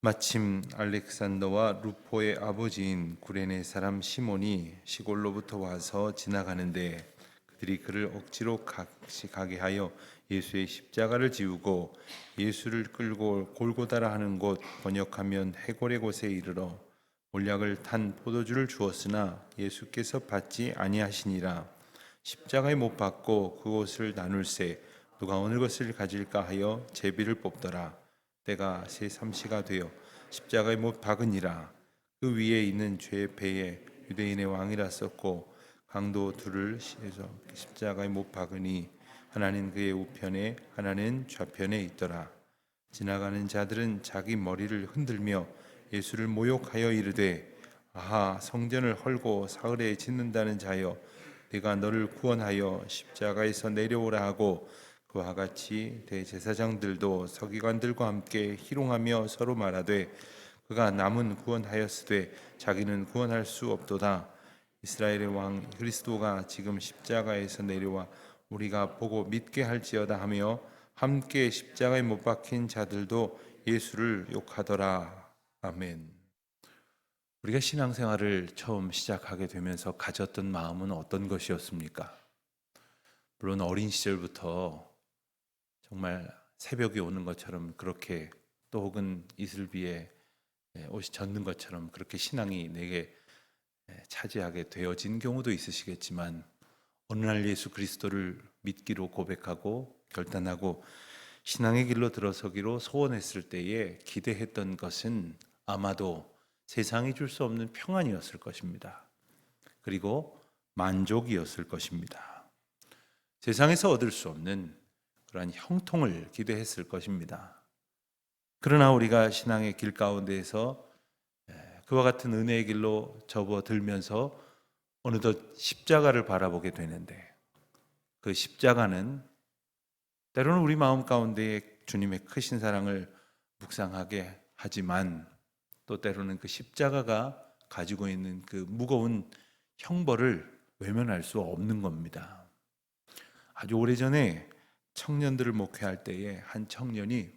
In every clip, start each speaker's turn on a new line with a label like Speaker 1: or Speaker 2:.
Speaker 1: 마침 알렉산더와 루포의 아버지인 구레네 사람 시몬이 시골로부터 와서 지나가는데 그들이 그를 억지로 같이 가게 하여 예수의 십자가를 지우고 예수를 끌고 골고다라 하는 곳, 번역하면 해골의 곳에 이르러 몰약을 탄 포도주를 주었으나 예수께서 받지 아니하시니라. 십자가에 못 박고 그곳을 나눌새 누가 어느 것을 가질까 하여 제비를 뽑더라. 때가 새 삼시가 되어 십자가에 못 박으니라. 그 위에 있는 죄의 배에 유대인의 왕이라 썼고 강도 둘을 시에서 십자가에 못 박으니 하나는 그의 우편에 하나는 좌편에 있더라. 지나가는 자들은 자기 머리를 흔들며 예수를 모욕하여 이르되 아하, 성전을 헐고 사흘에 짓는다는 자여, 네가 너를 구원하여 십자가에서 내려오라 하고, 그와 같이 대제사장들도 서기관들과 함께 희롱하며 서로 말하되 그가 남은 구원하였으되 자기는 구원할 수 없도다. 이스라엘의 왕 그리스도가 지금 십자가에서 내려와 우리가 보고 믿게 할지어다 하며 함께 십자가에 못 박힌 자들도 예수를 욕하더라. 아멘. 우리가 신앙생활을 처음 시작하게 되면서 가졌던 마음은 어떤 것이었습니까? 물론 어린 시절부터 정말 새벽이 오는 것처럼 그렇게, 또 혹은 이슬비에 옷이 젖는 것처럼 그렇게 신앙이 내게 차지하게 되어진 경우도 있으시겠지만, 어느 날 예수 그리스도를 믿기로 고백하고 결단하고 신앙의 길로 들어서기로 소원했을 때에 기대했던 것은 아마도 세상이 줄 수 없는 평안이었을 것입니다. 그리고 만족이었을 것입니다. 세상에서 얻을 수 없는 그러한 형통을 기대했을 것입니다. 그러나 우리가 신앙의 길 가운데에서 그와 같은 은혜의 길로 접어들면서 어느덧 십자가를 바라보게 되는데, 그 십자가는 때로는 우리 마음 가운데에 주님의 크신 사랑을 묵상하게 하지만, 또 때로는 그 십자가가 가지고 있는 그 무거운 형벌을 외면할 수 없는 겁니다. 아주 오래전에 청년들을 목회할 때에 한 청년이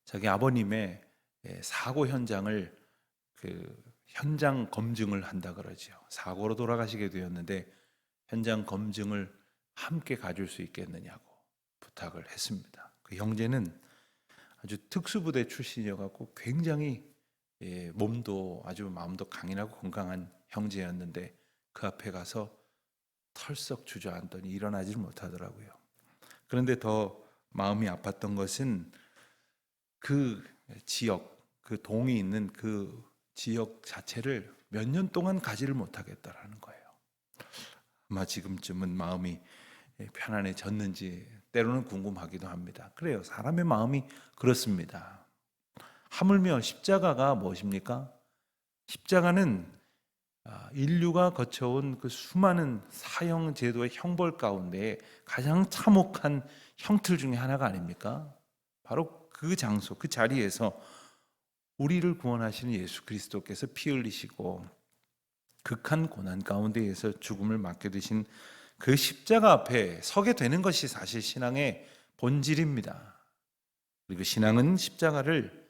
Speaker 1: 자기 아버님의 사고 현장을 현장 검증을 한다 그러죠. 사고로 돌아가시게 되었는데 현장 검증을 함께 가줄 수 있겠느냐고 부탁을 했습니다. 그 형제는 아주 특수부대 출신이어갖고 굉장히 몸도 아주 마음도 강인하고 건강한 형제였는데, 그 앞에 가서 털썩 주저앉더니 일어나질 못하더라고요. 그런데 더 마음이 아팠던 것은 그 지역, 그 동이 있는 그 지역 자체를 몇 년 동안 가지를 못하겠다라는 거예요. 아마 지금쯤은 마음이 편안해졌는지 때로는 궁금하기도 합니다. 그래요. 사람의 마음이 그렇습니다. 하물며 십자가가 무엇입니까? 십자가는 인류가 거쳐온 그 수많은 사형 제도의 형벌 가운데 가장 참혹한 형틀 중에 하나가 아닙니까? 바로 그 장소, 그 자리에서 우리를 구원하시는 예수 그리스도께서 피 흘리시고 극한 고난 가운데에서 죽음을 맞게 되신 그 십자가 앞에 서게 되는 것이 사실 신앙의 본질입니다. 그리고 신앙은 십자가를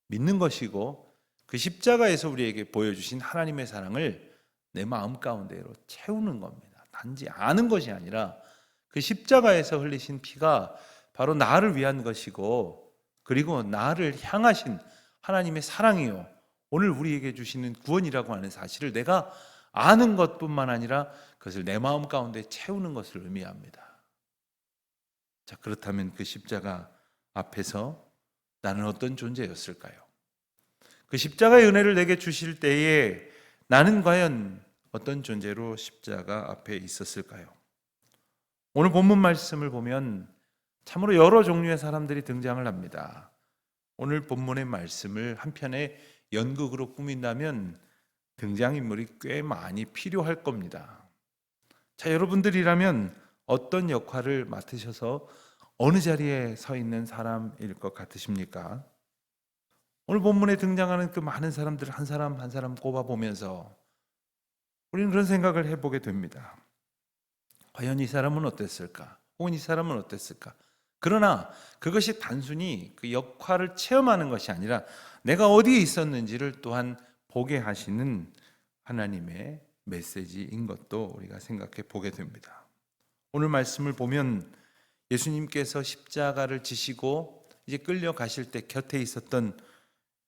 Speaker 1: 믿는 것이고, 그 십자가에서 우리에게 보여주신 하나님의 사랑을 내 마음 가운데로 채우는 겁니다. 단지 아는 것이 아니라 그 십자가에서 흘리신 피가 바로 나를 위한 것이고, 그리고 나를 향하신 하나님의 사랑이요, 오늘 우리에게 주시는 구원이라고 하는 사실을 내가 아는 것뿐만 아니라 그것을 내 마음 가운데 채우는 것을 의미합니다. 자, 그렇다면 그 십자가 앞에서 나는 어떤 존재였을까요? 그 십자가의 은혜를 내게 주실 때에 나는 과연 어떤 존재로 십자가 앞에 있었을까요? 오늘 본문 말씀을 보면 참으로 여러 종류의 사람들이 등장을 합니다. 오늘 본문의 말씀을 한편의 연극으로 꾸민다면 등장인물이 꽤 많이 필요할 겁니다. 자, 여러분들이라면 어떤 역할을 맡으셔서 어느 자리에 서 있는 사람일 것 같으십니까? 오늘 본문에 등장하는 그 많은 사람들 한 사람 한 사람 꼽아보면서 우리는 그런 생각을 해보게 됩니다. 과연 이 사람은 어땠을까? 혹은 이 사람은 어땠을까? 그러나 그것이 단순히 그 역할을 체험하는 것이 아니라 내가 어디에 있었는지를 또한 보게 하시는 하나님의 메시지인 것도 우리가 생각해 보게 됩니다. 오늘 말씀을 보면 예수님께서 십자가를 지시고 이제 끌려가실 때 곁에 있었던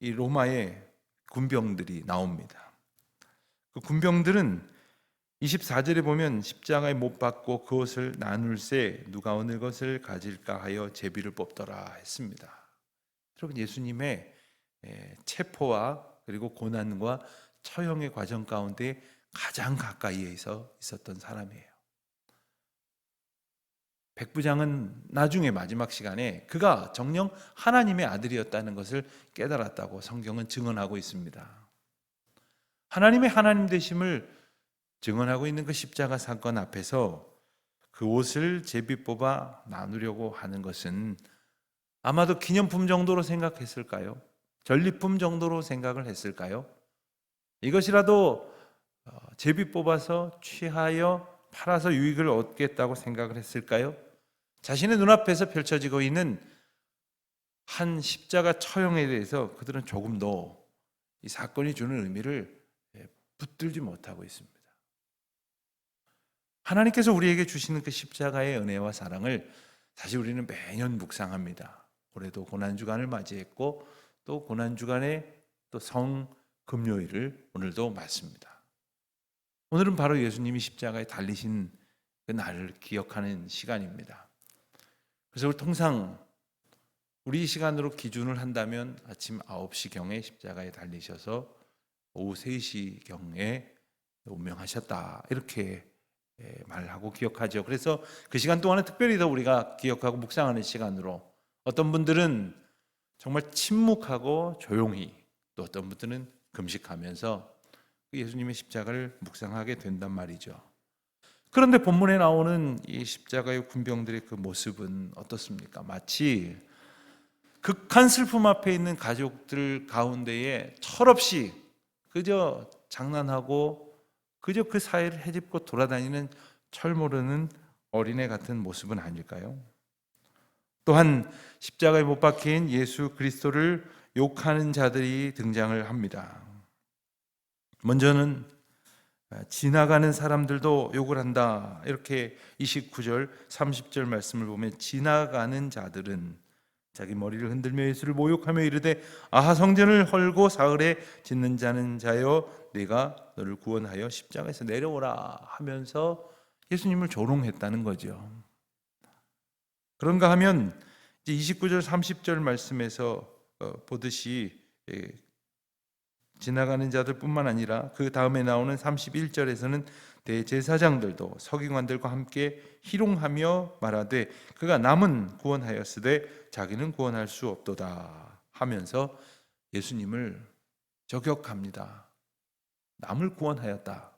Speaker 1: 이 로마의 군병들이 나옵니다. 그 군병들은 24절에 보면 십자가에 못 박고 그것을 나눌세 누가 어느 것을 가질까 하여 제비를 뽑더라 했습니다. 여러분, 예수님의 체포와 그리고 고난과 처형의 과정 가운데 가장 가까이에서 있었던 사람이에요. 백부장은 나중에 마지막 시간에 그가 정녕 하나님의 아들이었다는 것을 깨달았다고 성경은 증언하고 있습니다. 하나님의 하나님 되심을 증언하고 있는 그 십자가 사건 앞에서 그 옷을 제비 뽑아 나누려고 하는 것은 아마도 기념품 정도로 생각했을까요? 전리품 정도로 생각을 했을까요? 이것이라도 제비 뽑아서 취하여 팔아서 유익을 얻겠다고 생각을 했을까요? 자신의 눈앞에서 펼쳐지고 있는 한 십자가 처형에 대해서 그들은 조금 더 이 사건이 주는 의미를 붙들지 못하고 있습니다. 하나님께서 우리에게 주시는 그 십자가의 은혜와 사랑을 사실 우리는 매년 묵상합니다. 올해도 고난주간을 맞이했고 또 고난주간에 또 성금요일을 오늘도 맞습니다. 오늘은 바로 예수님이 십자가에 달리신 그 날을 기억하는 시간입니다. 그래서 통상 우리 시간으로 기준을 한다면 아침 9시경에 십자가에 달리셔서 오후 3시경에 운명하셨다 이렇게 말하고 기억하죠. 그래서 그 시간 동안은 특별히 더 우리가 기억하고 묵상하는 시간으로, 어떤 분들은 정말 침묵하고 조용히, 또 어떤 분들은 금식하면서 예수님의 십자가를 묵상하게 된단 말이죠. 그런데 본문에 나오는 이 십자가의 군병들의 그 모습은 어떻습니까? 마치 극한 슬픔 앞에 있는 가족들 가운데에 철없이 그저 장난하고 그저 그 사이를 헤집고 돌아다니는 철 모르는 어린애 같은 모습은 아닐까요? 또한 십자가에 못 박힌 예수 그리스도를 욕하는 자들이 등장을 합니다. 먼저는 지나가는 사람들도 욕을 한다. 이렇게 29절, 30절 말씀을 보면 지나가는 자들은 자기 머리를 흔들며 예수를 모욕하며 이르되 아하 성전을 헐고 사흘에 짓는 자는 자여 내가 너를 구원하여 십자가에서 내려오라 하면서 예수님을 조롱했다는 거죠. 그런가 하면 이제 29절 30절 말씀에서 보듯이 지나가는 자들뿐만 아니라 그 다음에 나오는 31절에서는 대제사장들도 서기관들과 함께 희롱하며 말하되 그가 남은 구원하였으되 자기는 구원할 수 없도다 하면서 예수님을 저격합니다. 남을 구원하였다,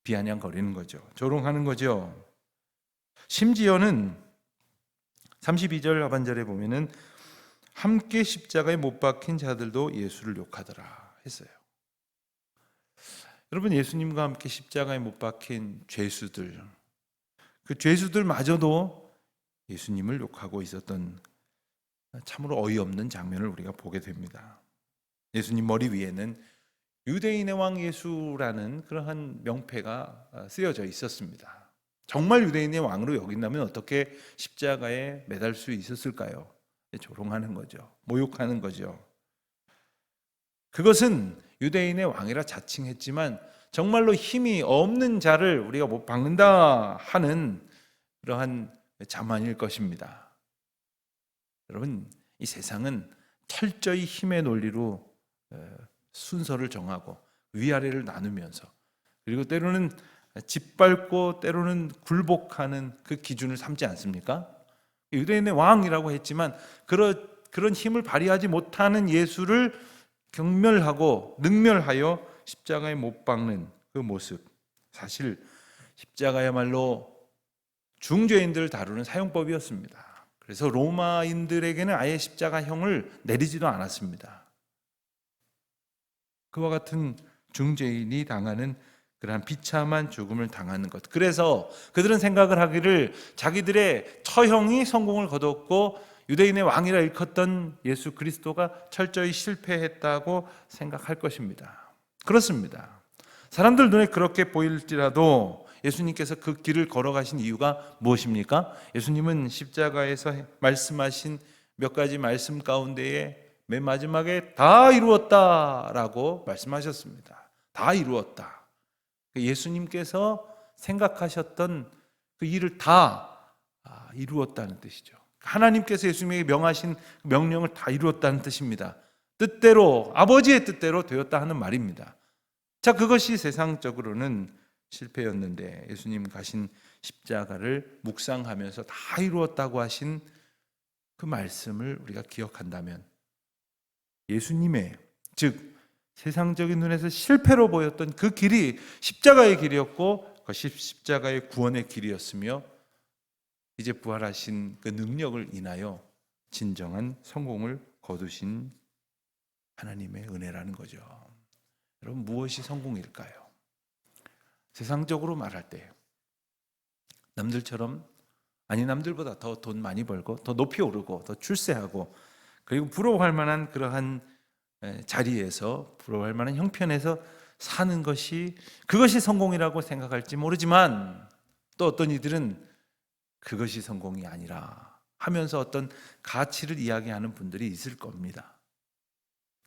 Speaker 1: 비아냥거리는 거죠. 조롱하는 거죠. 심지어는 32절 하반절에 보면은 함께 십자가에 못 박힌 자들도 예수를 욕하더라 했어요. 여러분, 예수님과 함께 십자가에 못 박힌 죄수들, 그 죄수들마저도 예수님을 욕하고 있었던 참으로 어이없는 장면을 우리가 보게 됩니다. 예수님 머리 위에는 유대인의 왕 예수라는 그러한 명패가 쓰여져 있었습니다. 정말 유대인의 왕으로 여긴다면 어떻게 십자가에 매달 수 있었을까요? 조롱하는 거죠. 모욕하는 거죠. 그것은 유대인의 왕이라 자칭했지만 정말로 힘이 없는 자를 우리가 못 박는다 하는 그러한 자만일 것입니다. 여러분, 이 세상은 철저히 힘의 논리로 순서를 정하고 위아래를 나누면서, 그리고 때로는 짓밟고 때로는 굴복하는 그 기준을 삼지 않습니까? 유대인의 왕이라고 했지만 그런 힘을 발휘하지 못하는 예수를 경멸하고 능멸하여 십자가에 못 박는 그 모습, 사실 십자가야말로 중죄인들을 다루는 사형법이었습니다. 그래서 로마인들에게는 아예 십자가형을 내리지도 않았습니다. 그와 같은 중죄인이 당하는 그러한 비참한 죽음을 당하는 것. 그래서 그들은 생각을 하기를 자기들의 처형이 성공을 거뒀고 유대인의 왕이라 일컫던 예수 그리스도가 철저히 실패했다고 생각할 것입니다. 그렇습니다. 사람들 눈에 그렇게 보일지라도 예수님께서 그 길을 걸어가신 이유가 무엇입니까? 예수님은 십자가에서 말씀하신 몇 가지 말씀 가운데에 맨 마지막에 다 이루었다라고 말씀하셨습니다. 다 이루었다. 예수님께서 생각하셨던 그 일을 다 이루었다는 뜻이죠. 하나님께서 예수님에게 명하신 명령을 다 이루었다는 뜻입니다. 뜻대로, 아버지의 뜻대로 되었다 하는 말입니다. 자, 그것이 세상적으로는 실패였는데 예수님 가신 십자가를 묵상하면서 다 이루었다고 하신 그 말씀을 우리가 기억한다면 예수님의, 즉 세상적인 눈에서 실패로 보였던 그 길이 십자가의 길이었고 그것이 십자가의 구원의 길이었으며 이제 부활하신 그 능력을 인하여 진정한 성공을 거두신 하나님의 은혜라는 거죠. 여러분, 무엇이 성공일까요? 세상적으로 말할 때 남들처럼, 아니 남들보다 더 돈 많이 벌고 더 높이 오르고 더 출세하고 그리고 부러워할 만한 그러한 자리에서, 부러워할 만한 형편에서 사는 것이, 그것이 성공이라고 생각할지 모르지만 또 어떤 이들은 그것이 성공이 아니라 하면서 어떤 가치를 이야기하는 분들이 있을 겁니다.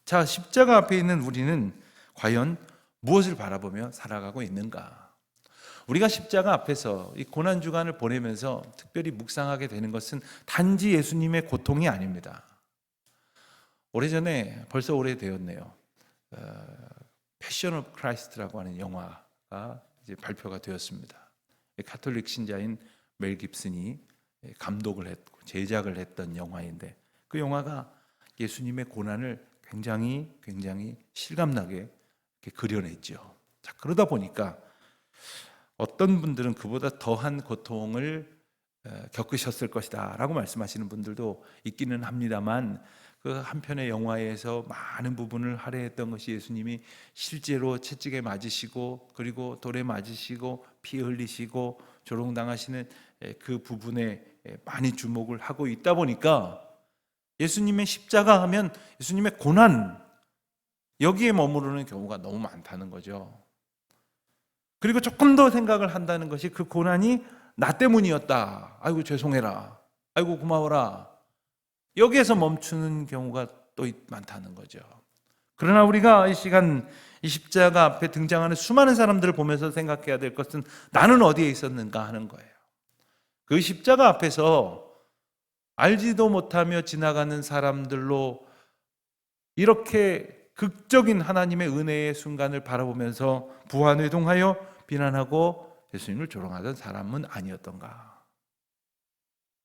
Speaker 1: 자, 십자가 앞에 있는 우리는 과연 무엇을 바라보며 살아가고 있는가? 우리가 십자가 앞에서 이 고난주간을 보내면서 특별히 묵상하게 되는 것은 단지 예수님의 고통이 아닙니다. 오래전에, 벌써 오래되었네요, 패션 오브 크라이스트라고 하는 영화가 이제 발표가 되었습니다. 가톨릭 신자인 멜 깁슨이 감독을 했고 제작을 했던 영화인데 그 영화가 예수님의 고난을 굉장히 실감나게 이렇게 그려냈죠. 자, 그러다 보니까 어떤 분들은 그보다 더한 고통을 겪으셨을 것이다 라고 말씀하시는 분들도 있기는 합니다만, 그 한편의 영화에서 많은 부분을 할애했던 것이 예수님이 실제로 채찍에 맞으시고 그리고 돌에 맞으시고 피 흘리시고 조롱당하시는 그 부분에 많이 주목을 하고 있다 보니까 예수님의 십자가 하면 예수님의 고난, 여기에 머무르는 경우가 너무 많다는 거죠. 그리고 조금 더 생각을 한다는 것이 그 고난이 나 때문이었다, 아이고 죄송해라, 아이고 고마워라, 여기에서 멈추는 경우가 또 많다는 거죠. 그러나 우리가 이 시간 이 십자가 앞에 등장하는 수많은 사람들을 보면서 생각해야 될 것은 나는 어디에 있었는가 하는 거예요. 그 십자가 앞에서 알지도 못하며 지나가는 사람들로 이렇게 극적인 하나님의 은혜의 순간을 바라보면서 부하뇌동하여 비난하고 예수님을 조롱하던 사람은 아니었던가.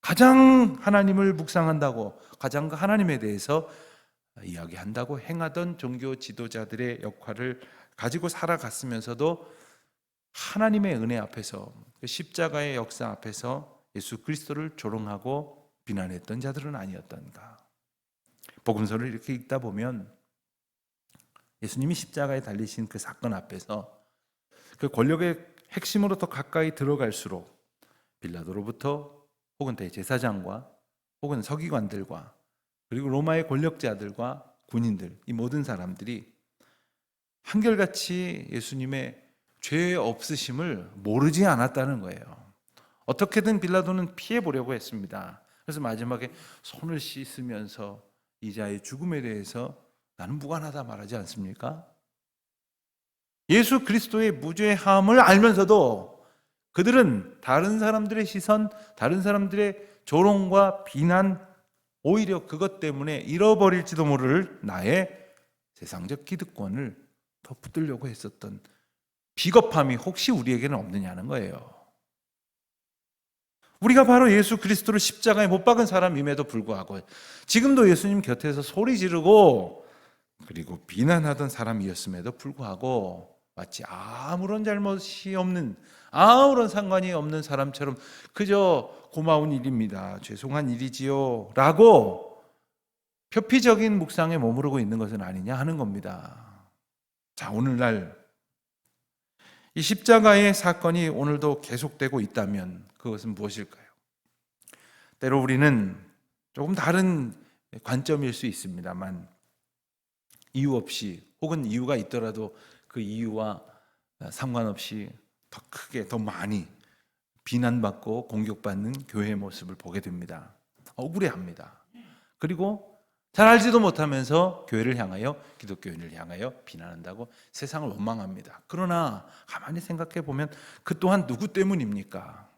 Speaker 1: 가장 하나님을 묵상한다고, 가장 하나님에 대해서 이야기한다고 행하던 종교 지도자들의 역할을 가지고 살아갔으면서도 하나님의 은혜 앞에서, 십자가의 역사 앞에서 예수 그리스도를 조롱하고 비난했던 자들은 아니었던가. 복음서를 이렇게 읽다 보면 예수님이 십자가에 달리신 그 사건 앞에서 그 권력의 핵심으로 더 가까이 들어갈수록 빌라도로부터 혹은 대제사장과 혹은 서기관들과 그리고 로마의 권력자들과 군인들, 이 모든 사람들이 한결같이 예수님의 죄 없으심을 모르지 않았다는 거예요. 어떻게든 빌라도는 피해 보려고 했습니다. 그래서 마지막에 손을 씻으면서 이자의 죽음에 대해서 나는 무관하다 말하지 않습니까? 예수 그리스도의 무죄함을 알면서도 그들은 다른 사람들의 시선, 다른 사람들의 조롱과 비난, 오히려 그것 때문에 잃어버릴지도 모를 나의 세상적 기득권을 더 붙들려고 했었던 비겁함이 혹시 우리에게는 없느냐는 거예요. 우리가 바로 예수 그리스도를 십자가에 못 박은 사람임에도 불구하고 지금도 예수님 곁에서 소리 지르고 그리고 비난하던 사람이었음에도 불구하고 마치 아무런 잘못이 없는, 아무런 상관이 없는 사람처럼 그저 고마운 일입니다, 죄송한 일이지요 라고 표피적인 묵상에 머무르고 있는 것은 아니냐 하는 겁니다. 자, 오늘날 이 십자가의 사건이 오늘도 계속되고 있다면 그것은 무엇일까요? 때로 우리는 조금 다른 관점일 수 있습니다만 이유 없이 혹은 이유가 있더라도 그 이유와 상관없이 더 크게 더 많이 비난받고 공격받는 교회의 모습을 보게 됩니다. 억울해합니다. 그리고 잘 알지도 못하면서 교회를 향하여, 기독교인을 향하여 비난한다고 세상을 원망합니다. 그러나 가만히 생각해 보면 그 또한 누구 때문입니까?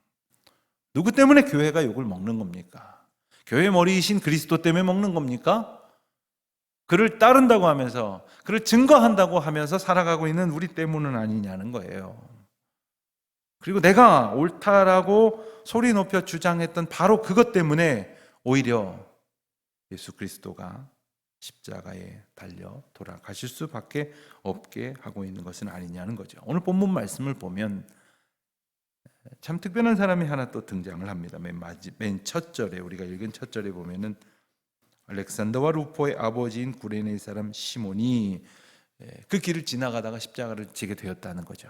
Speaker 1: 누구 때문에 교회가 욕을 먹는 겁니까? 교회 머리이신 그리스도 때문에 먹는 겁니까? 그를 따른다고 하면서, 그를 증거한다고 하면서 살아가고 있는 우리 때문은 아니냐는 거예요. 그리고 내가 옳다라고 소리 높여 주장했던 바로 그것 때문에 오히려 예수 그리스도가 십자가에 달려 돌아가실 수밖에 없게 하고 있는 것은 아니냐는 거죠. 오늘 본문 말씀을 보면 참 특별한 사람이 하나 또 등장을 합니다. 맨 첫 절에, 우리가 읽은 첫 절에 보면은 알렉산더와 루포의 아버지인 구레네 사람 시몬이 그 길을 지나가다가 십자가를 지게 되었다는 거죠.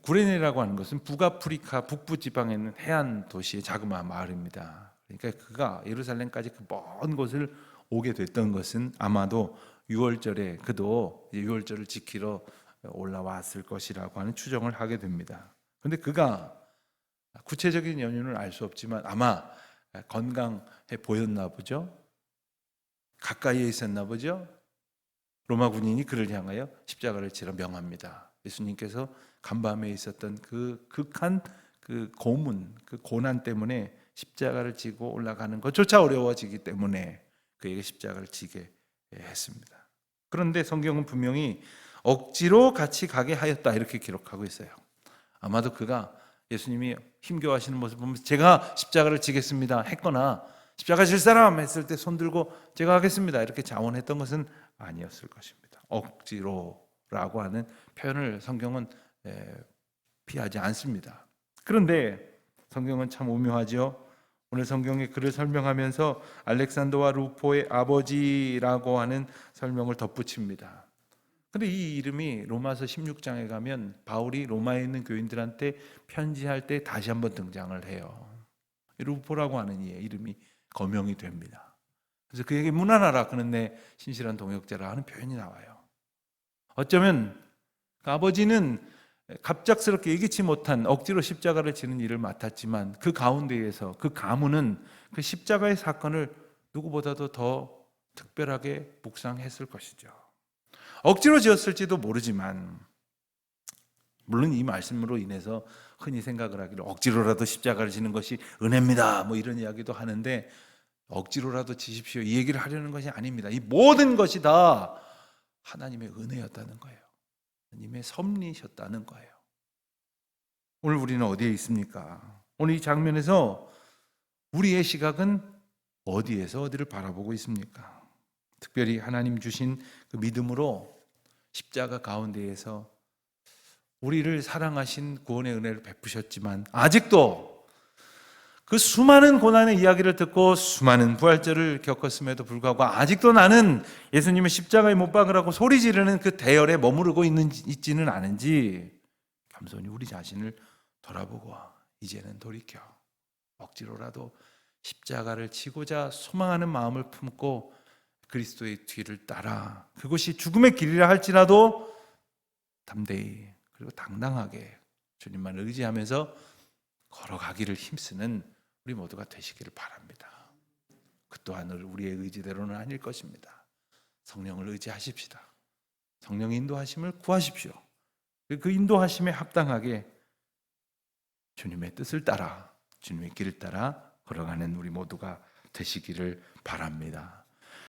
Speaker 1: 구레네라고 하는 것은 북아프리카 북부 지방에 있는 해안 도시의 자그마한 마을입니다. 그러니까 그가 예루살렘까지 그 먼 곳을 오게 됐던 것은 아마도 6월절에 그도 6월절을 지키러 올라왔을 것이라고 하는 추정을 하게 됩니다. 그런데 그가 구체적인 연유는 알 수 없지만 아마 건강해 보였나 보죠. 가까이에 있었나 보죠. 로마 군인이 그를 향하여 십자가를 지라 명합니다. 예수님께서 간밤에 있었던 그 극한 그 고문, 그 고난 때문에 십자가를 지고 올라가는 것조차 어려워지기 때문에 그에게 십자가를 지게 했습니다. 그런데 성경은 분명히 억지로 같이 가게 하였다 이렇게 기록하고 있어요. 아마도 그가 예수님이 힘겨워하시는 모습을 보면서 제가 십자가를 지겠습니다 했거나 십자가 질 사람 했을 때 손 들고 제가 하겠습니다 이렇게 자원했던 것은 아니었을 것입니다. 억지로라고 하는 표현을 성경은 피하지 않습니다. 그런데 성경은 참 오묘하죠. 오늘 성경에 그를 설명하면서 알렉산더와 루포의 아버지라고 하는 설명을 덧붙입니다. 근데 이 이름이 로마서 16장에 가면 바울이 로마에 있는 교인들한테 편지할 때 다시 한번 등장을 해요. 루포라고 하는 이의 이름이 거명이 됩니다. 그래서 그에게 무난하라 그는 내 신실한 동역자라 하는 표현이 나와요. 어쩌면 그 아버지는 갑작스럽게 예기치 못한 억지로 십자가를 지는 일을 맡았지만 그 가운데에서 그 가문은 그 십자가의 사건을 누구보다도 더 특별하게 묵상했을 것이죠. 억지로 지었을지도 모르지만 물론 이 말씀으로 인해서 흔히 생각을 하기를 억지로라도 십자가를 지는 것이 은혜입니다 뭐 이런 이야기도 하는데 억지로라도 지십시오 이 얘기를 하려는 것이 아닙니다. 이 모든 것이 다 하나님의 은혜였다는 거예요. 하나님의 섭리셨다는 거예요. 오늘 우리는 어디에 있습니까? 오늘 이 장면에서 우리의 시각은 어디에서 어디를 바라보고 있습니까? 특별히 하나님 주신 그 믿음으로 십자가 가운데에서 우리를 사랑하신 구원의 은혜를 베푸셨지만 아직도 그 수많은 고난의 이야기를 듣고 수많은 부활절을 겪었음에도 불구하고 아직도 나는 예수님의 십자가에 못 박으라고 소리 지르는 그 대열에 머무르고 있지는 않은지 겸손히 우리 자신을 돌아보고 이제는 돌이켜 억지로라도 십자가를 지고자 소망하는 마음을 품고 그리스도의 뒤를 따라 그것이 죽음의 길이라 할지라도 담대히 그리고 당당하게 주님만 의지하면서 걸어가기를 힘쓰는 우리 모두가 되시기를 바랍니다. 그 또한 우리의 의지대로는 아닐 것입니다. 성령을 의지하십시다. 성령의 인도하심을 구하십시오. 그 인도하심에 합당하게 주님의 뜻을 따라 주님의 길을 따라 걸어가는 우리 모두가 되시기를 바랍니다.